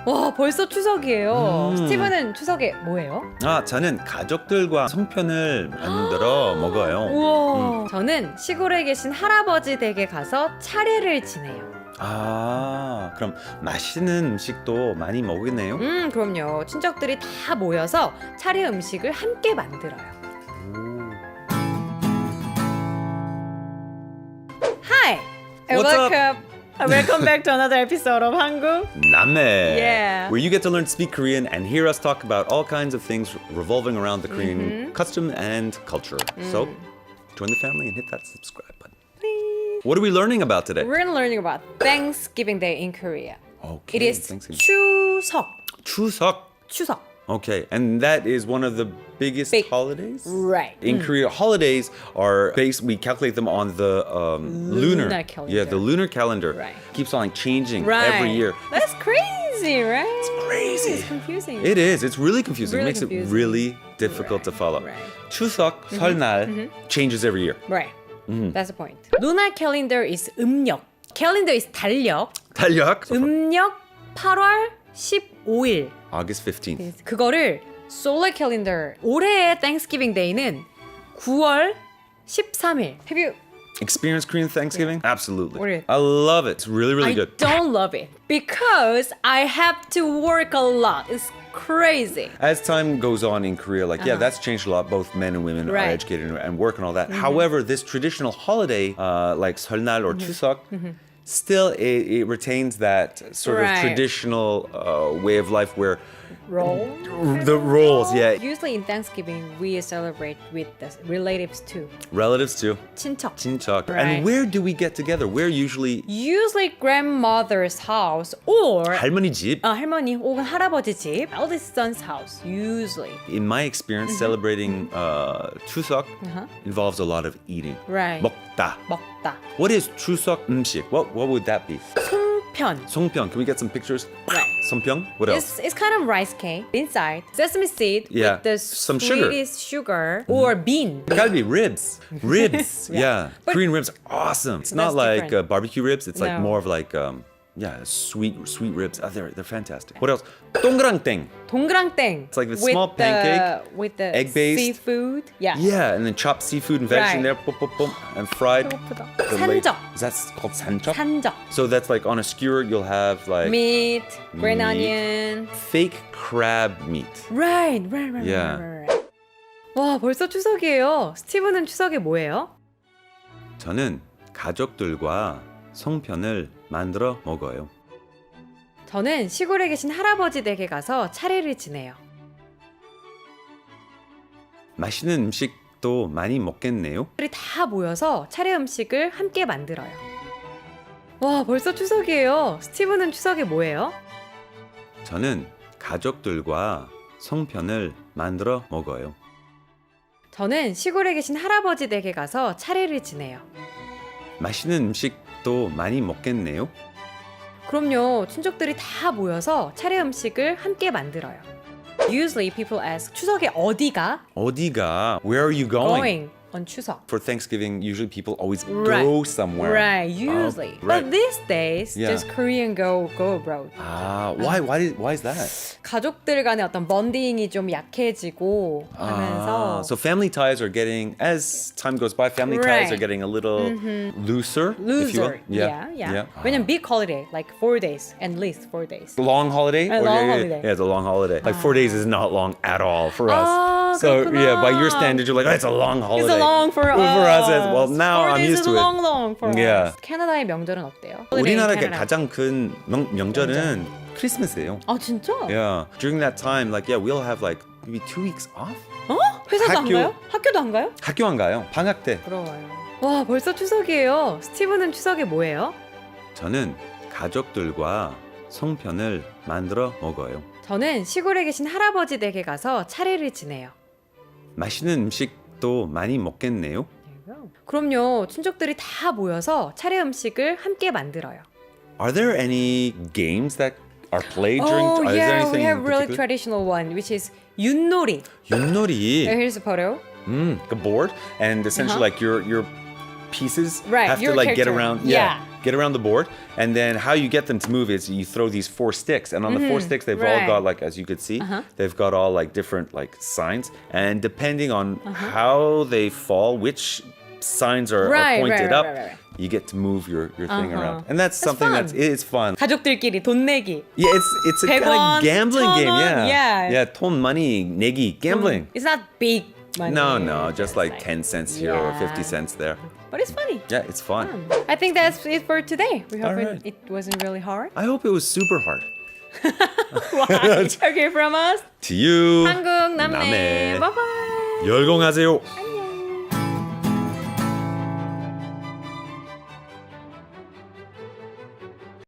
와, 벌써 추석이에요. 스티븐은 추석에 뭐예요? 저는 가족들과 송편을 만들어 먹어요. 우와. 저는 시골에 계신 할아버지 댁에 가서 차례를 지내요. 그럼 맛있는 음식도 많이 먹겠네요? 그럼요. 친척들이 다 모여서 차례 음식을 함께 만들어요. Hi, and What's up? welcome back to another episode of 한국남매, Yeah. where you get to learn to speak Korean and hear us talk about all kinds of things revolving around the Korean custom and culture. So, join the family and hit that subscribe button. Please. What are we learning about today? We're learning about Thanksgiving Day in Korea. Okay, It is Thanksgiving. 추석. Chuseok. Okay, and that is one of the biggest Big. holidays? Right. In Korea, holidays are based, we calculate them on the lunar calendar. Yeah, the lunar calendar. Right. Keeps on changing Right. every year. That's crazy, right? It's crazy. It's confusing. It is. It's really confusing. Really It makes confusing. it really difficult to follow. Right. 추석, 설날 changes every year. Right. That's the point. Lunar calendar is 음력. Calendar is 달력. 달력. 음력 8월 15일. August 15th. 그거를 solar calendar. 올해의 Thanksgiving Day는 9월 13일. Have you? Experience Korean Thanksgiving? Absolutely. What is- I love it. It's really, really I good. don't love it because I have to work a lot. It's crazy. As time goes on in Korea, yeah, that's changed a lot. Both men and women are Right. educated and work and all that. However, this traditional holiday, like 설날 or 추석, still it retains that sort of Right. traditional way of life where Roll. the roles, yeah, Usually in Thanksgiving we celebrate with the relatives too. relatives too. 친척. 친척. Right. And where do we get together? We're usually Usually grandmother's house or 할머니 집. 할머니 혹은 할아버지 집, eldest son's house. Usually. In my experience, celebrating 추석 involves a lot of eating. Right. 먹다. 먹다. What is 추석 음식? What would that be? 송편. 송편. Can we get some pictures? Right. 송편. What else? It's kind of rice cake. Inside sesame seed Yeah. with the Some sugar. sweetest sugar or bean. Galbi ribs. Ribs. yeah. But- Korean ribs are awesome. It's not That's like different. barbecue ribs. It's like No. more of like sweet ribs. They're fantastic. What else? 동그랑땡. 동그랑땡. It's like the with small pancake, with the egg-based. seafood. Yeah. Yeah, and then chopped seafood and veg in Right. there, boom, boom, boom, and fried. 배고프다. The late- 산적. Is that called 산적? 산적. So that's like on a skewer, you'll have like Meat, green meat. onion. fake crab meat. Right. Yeah. 와, 벌써 추석이에요. 스티븐은 추석에 뭐예요? 저는 가족들과 송편을 만들어 먹어요. 저는 시골에 계신 할아버지 댁에 가서 차례를 지내요. 맛있는 음식도 많이 먹겠네요. 우리 다 모여서 차례 음식을 함께 만들어요. 와, 벌써 추석이에요. 스티븐은 추석에 뭐예요? 저는 가족들과 송편을 만들어 먹어요. 저는 시골에 계신 할아버지 댁에 가서 차례를 지내요. 맛있는 음식도 많이 먹겠네요. 그럼요, 친척들이 다 모여서 차례 음식을 함께 만들어요. Usually people ask, 추석에 어디가? 어디가? Where are you going? on 추석. For Thanksgiving, usually people always Right. go somewhere. Right, usually. right. But these days, Yeah. just Korean go abroad. Why is that? 가족들 간의 어떤 bon딩이 좀 약해지고 하면서 So family ties are getting, as time goes by, family ties Right. are getting a little looser, if you will. Yeah. 왜냐면 big holiday, like 4 days, at least 4 days. The long holiday? A long holiday. Yeah, it's a long holiday. Like 4 days is not long at all for us. So 그렇구나. yeah, by your standards, you're like, oh, it's a long holiday. It's long for us. For us, well, now 4 I'm days used is to it. long for Yeah. us. 캐나다의 명절은 어때요? 우리나라 캐나다. 가장 큰 명절은 크리스마스예요. 아 진짜? Yeah. During that time, we'll have maybe 2 weeks off. 어? 회사도 안 학교- 가요? 학교도 안 가요? 학교 안 가요. 방학 때. 부러워요. 와, 벌써 추석이에요. 스티븐은 추석에 뭐예요? 저는 가족들과 송편을 만들어 먹어요. 저는 시골에 계신 할아버지 댁에 가서 차례를 지내요. 맛있는 음식도 많이 먹겠네요. 그럼요, 친척들이 다 모여서 차례 음식을 함께 만들어요. Are there any games that are played during? Oh Is there yeah, anything we have in really particular? traditional one, which is 윷놀이. 윷놀이. Here's a photo. The board, and essentially your pieces Right, have your to get character. around. Yeah. get around the board, and then how you get them to move is you throw these 4 sticks, and on the 4 sticks they've all Right. got like, as you could see, they've got all like different like signs, and depending on how they fall, which signs are pointed up, you get to move your thing around, and that's something fun. it's fun. 가족들끼리 돈 내기. Yeah, it's a kind 100원, of gambling game. 1,000원, yeah. 돈 money 내기 gambling. It's not big money. No, just like 10 cents here or 50 cents there. But it's funny. Yeah, it's fun. I think that's it for today. We hope Alright. it wasn't really hard. I hope it was super hard. Okay, from us. To you. 한국남매. 남매. Bye bye. 열공하세요.